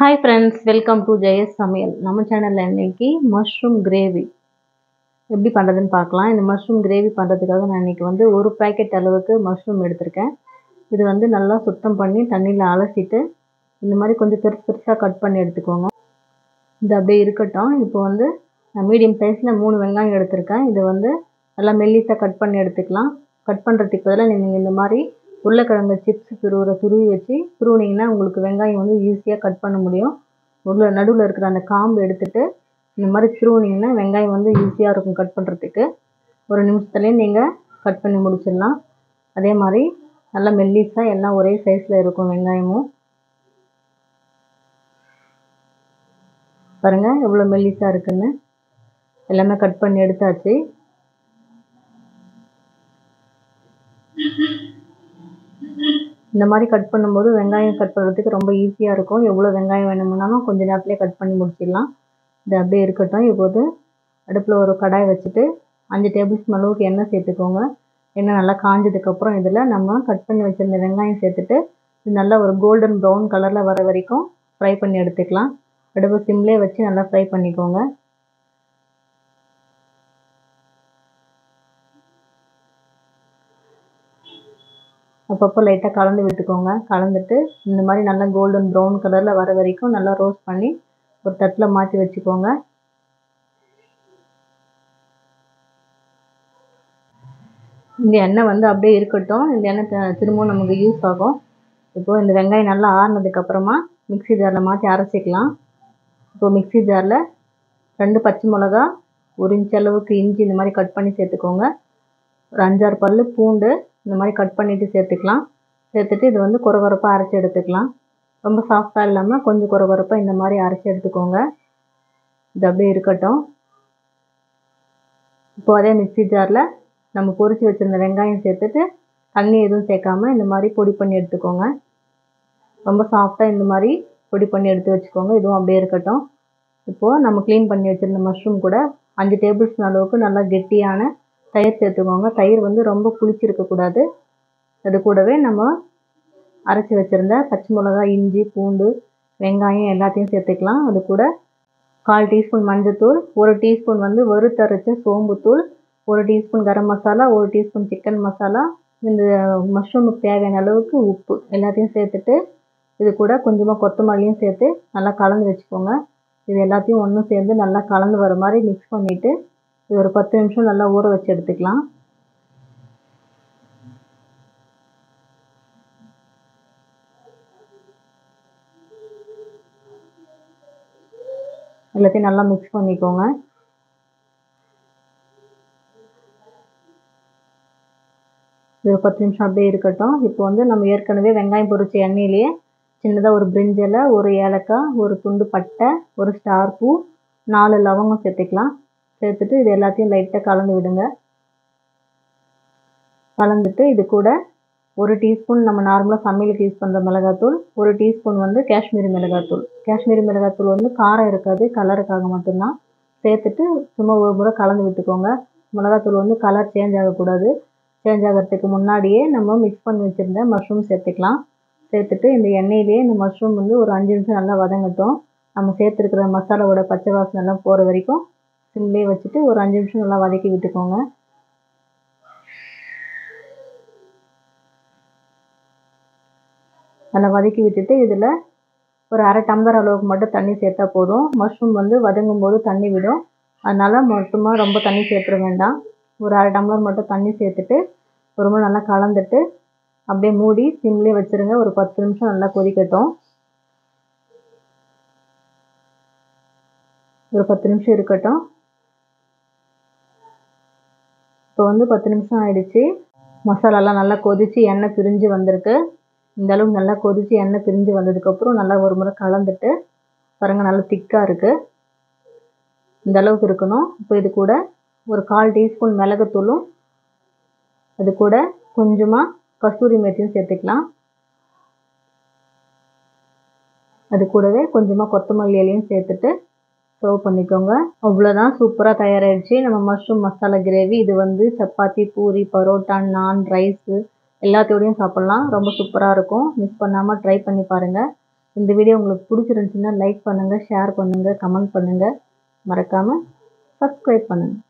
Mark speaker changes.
Speaker 1: Hi friends, welcome to JS சமையல். நம்ம சேனல்ல இன்னைக்கு மஷ்ரூம் கிரேவி எப்படி பண்ணுறதுன்னு பார்க்கலாம். இந்த மஷ்ரூம் கிரேவி பண்ணுறதுக்காக நான் இன்னைக்கு வந்து ஒரு பேக்கெட் அளவுக்கு மஷ்ரூம் எடுத்திருக்கேன். இது வந்து நல்லா சுத்தம் பண்ணி தண்ணியில் அலசிட்டு இந்த மாதிரி கொஞ்சம் பெருசு பெருசாக கட் பண்ணி எடுத்துக்கோங்க. இது அப்படியே இருக்கட்டும். இப்போ வந்து நான் மீடியம் சைஸில் 3 வெங்காயம் எடுத்திருக்கேன். இதை வந்து நல்லா மெல்லிசாக கட் பண்ணி எடுத்துக்கலாம். கட் பண்ணுறதுக்கு பதிலாக நீங்கள் இந்த மாதிரி உருளைக்கிழங்கு சிப்ஸ் துருவி வச்சு துருவினீங்கன்னா உங்களுக்கு வெங்காயம் வந்து ஈஸியாக கட் பண்ண முடியும். நடுவில் இருக்கிற அந்த காம்பு எடுத்துட்டு இந்த மாதிரி துருவினீங்கன்னா வெங்காயம் வந்து ஈஸியாக இருக்கும் கட் பண்ணுறதுக்கு. ஒரு நிமிஷத்துலேயே நீங்கள் கட் பண்ணி முடிச்சிடலாம். அதே மாதிரி நல்லா மெல்லிசாக எல்லாம் ஒரே சைஸில் இருக்கும் வெங்காயமும். பாருங்கள் எவ்வளோ மெல்லிசாக இருக்குன்னு. எல்லாமே கட் பண்ணி எடுத்தாச்சு. இந்த மாதிரி கட் பண்ணும்போது வெங்காயம் கட் பண்ணுறதுக்கு ரொம்ப ஈஸியாக இருக்கும். எவ்வளோ வெங்காயம் வேணும்னாலும் கொஞ்சம் நேரத்துலேயே கட் பண்ணி முடிச்சிடலாம். இது அப்படியே இருக்கட்டும். இப்போது அடுப்பில் ஒரு கடாய் வச்சுட்டு 5 டேபிள் ஸ்பூன் அளவுக்கு எண்ணெய் சேர்த்துக்கோங்க. எண்ணெய் நல்லா காஞ்சதுக்கப்புறம் இதில் நம்ம கட் பண்ணி வச்சுருந்த வெங்காயம் சேர்த்துட்டு இது நல்லா ஒரு கோல்டன் ப்ரௌன் கலரில் வர வரைக்கும் ஃப்ரை பண்ணி எடுத்துக்கலாம். அடுப்பு சிம்லேயே வச்சு நல்லா ஃப்ரை பண்ணிக்கோங்க. அப்பப்போ லைட்டாக கலந்து விட்டுக்கோங்க. கலந்துட்டு இந்த மாதிரி நல்லா கோல்டன் ப்ரௌன் கலரில் வர வரைக்கும் நல்லா ரோஸ்ட் பண்ணி ஒரு தட்டில் மாற்றி வச்சுக்கோங்க. இந்த எண்ணெய் வந்து அப்படியே இருக்கட்டும். இந்த எண்ணெய் திரும்பவும் நமக்கு யூஸ் ஆகும். இப்போது இந்த வெங்காயம் நல்லா ஆறுனதுக்கப்புறமா மிக்ஸி ஜாரில் மாற்றி அரைச்சிக்கலாம். இப்போது மிக்ஸி ஜாரில் 2 பச்சை மிளகா, 1 இன்ச் அளவுக்கு இஞ்சி இந்த மாதிரி கட் பண்ணி சேர்த்துக்கோங்க. ஒரு 5-6 பல் பூண்டு இந்த மாதிரி கட் பண்ணிவிட்டு சேர்த்துக்கலாம். சேர்த்துட்டு இது வந்து கொரகொரப்பாக அரைச்சி எடுத்துக்கலாம். ரொம்ப சாஃப்டாக இல்லாமல் கொஞ்சம் கொரகொரப்பாக இந்த மாதிரி அரைச்சி எடுத்துக்கோங்க. இது அப்படியே இருக்கட்டும். இப்போ அதே மிக்ஸி ஜாரில் நம்ம பொரிச்சு வச்சுருந்த வெங்காயம் சேர்த்துட்டு தண்ணி எதுவும் சேர்க்காம இந்த மாதிரி பொடி பண்ணி எடுத்துக்கோங்க. ரொம்ப சாஃப்டாக இந்த மாதிரி பொடி பண்ணி எடுத்து வச்சுக்கோங்க. இதுவும் அப்படியே இருக்கட்டும். இப்போது நம்ம க்ளீன் பண்ணி வச்சுருந்த மஷ்ரூம் கூட 5 டேபிள் ஸ்பூன் அளவுக்கு நல்லா கெட்டியான தயிர் சேர்த்துக்கோங்க. தயிர் வந்து ரொம்ப புளிச்சிருக்கக்கூடாது. அது கூடவே நம்ம அரைச்சி வச்சுருந்த பச்சை மிளகா, இஞ்சி, பூண்டு, வெங்காயம் எல்லாத்தையும் சேர்த்துக்கலாம். அது கூட 1/4 டீஸ்பூன் மஞ்சள்தூள், 1 டீஸ்பூன் வந்து வறுத்தரைச்ச சோம்புத்தூள், 1 teaspoon garam masala, 1 teaspoon chicken masala, இந்த மஷ்ரூமுக்கு தேவையான அளவுக்கு உப்பு எல்லாத்தையும் சேர்த்துட்டு இது கூட கொஞ்சமாக கொத்தமல்லியும் சேர்த்து நல்லா கலந்து வச்சுக்கோங்க. இது எல்லாத்தையும் ஒன்றும் சேர்ந்து நல்லா கலந்து வர மாதிரி மிக்ஸ் பண்ணிவிட்டு இது ஒரு 10 நிமிஷம் நல்லா ஊற வச்சு எடுத்துக்கலாம். எல்லாத்தையும் நல்லா மிக்ஸ் பண்ணிக்கோங்க. இது ஒரு 10 நிமிஷம் அப்படியே இருக்கட்டும். இப்போ வந்து நம்ம ஏற்கனவே வெங்காயம் பொரிச்ச எண்ணெயிலேயே சின்னதாக ஒரு பிரிஞ்சி இலை, ஒரு ஏலக்காய், ஒரு துண்டு பட்டை, ஒரு ஸ்டார் பூ, 4 லவங்கம் சேர்த்துக்கலாம். சேர்த்துட்டு இது எல்லாத்தையும் லைட்டாக கலந்து விடுங்க. கலந்துட்டு இது கூட 1 டீஸ்பூன் நம்ம நார்மலாக சமையலுக்கு யூஸ் பண்ணுற மிளகாத்தூள், 1 டீஸ்பூன் வந்து காஷ்மீரி மிளகாத்தூள். காஷ்மீரி மிளகாத்தூள் வந்து காரம் இருக்காது, கலருக்காக மட்டும்தான். சேர்த்துட்டு சும்மா ஒரு முறை கலந்து விட்டுக்கோங்க. மிளகாத்தூள் வந்து கலர் சேஞ்ச் ஆகக்கூடாது. சேஞ்ச் ஆகிறதுக்கு முன்னாடியே நம்ம மிக்ஸ் பண்ணி வச்சுருந்த மஷ்ரூம் சேர்த்துக்கலாம். சேர்த்துட்டு இந்த எண்ணெயிலேயே இந்த மஷ்ரூம் வந்து ஒரு 5 நிமிஷம் நல்லா வதங்கட்டும். நம்ம சேர்த்துருக்கிற மசாலாவோட பச்சை வாசனை எல்லாம் போகிற வரைக்கும் சிம்லேயே வச்சுட்டு ஒரு 5 நிமிஷம் நல்லா வதக்கி விட்டுக்கோங்க. நல்லா வதக்கி விட்டுட்டு இதில் ஒரு 1/2 டம்ளர் அளவுக்கு மட்டும் தண்ணி சேர்த்தா போதும். மஷ்ரூம் வந்து வதங்கும் போது தண்ணி விடும். அதனால் மொத்தமாக ரொம்ப தண்ணி சேர்த்துட வேண்டாம். ஒரு 1/2 டம்ளர் மட்டும் தண்ணி சேர்த்துட்டு ஒரு முறை நல்லா கலந்துட்டு அப்படியே மூடி சிம்லேயே வச்சுருங்க. ஒரு 10 நிமிஷம் நல்லா கொதிக்கட்டும். ஒரு 10 நிமிஷம் இருக்கட்டும். இப்போ வந்து 10 நிமிஷம் ஆயிடுச்சு. மசாலாலாம் நல்லா கொதித்து எண்ணெய் பிரிஞ்சு வந்திருக்கு. இந்த அளவுக்கு நல்லா கொதித்து எண்ணெய் பிரிஞ்சு வந்ததுக்கப்புறம் நல்லா ஒரு முறை கலந்துட்டு பாருங்கள் நல்லா திக்காக இருக்குது. இந்த அளவுக்கு இருக்கணும். இப்போ இது கூட ஒரு 1/4 டீஸ்பூன் மிளகுத்தூளும் அது கூட கொஞ்சமாக கஸ்தூரி மேத்தியும் சேர்த்துக்கலாம். அது கூடவே கொஞ்சமாக கொத்தமல்லி இலையும் சேர்த்துட்டு சர்வ் பண்ணிக்கோங்க. அவ்வளோதான், சூப்பராக தயாராகிடுச்சு நம்ம மஷ்ரூம் மசாலா கிரேவி. இது வந்து சப்பாத்தி, பூரி, பரோட்டா, நான், ரைஸு எல்லாத்தோடையும் சாப்பிட்லாம். ரொம்ப சூப்பராக இருக்கும். மிஸ் பண்ணாமல் ட்ரை பண்ணி பாருங்கள். இந்த வீடியோ உங்களுக்கு பிடிச்சிருந்துச்சுன்னா லைக் பண்ணுங்கள், ஷேர் பண்ணுங்கள், கமெண்ட் பண்ணுங்கள். மறக்காமல் சப்ஸ்கிரைப் பண்ணுங்கள்.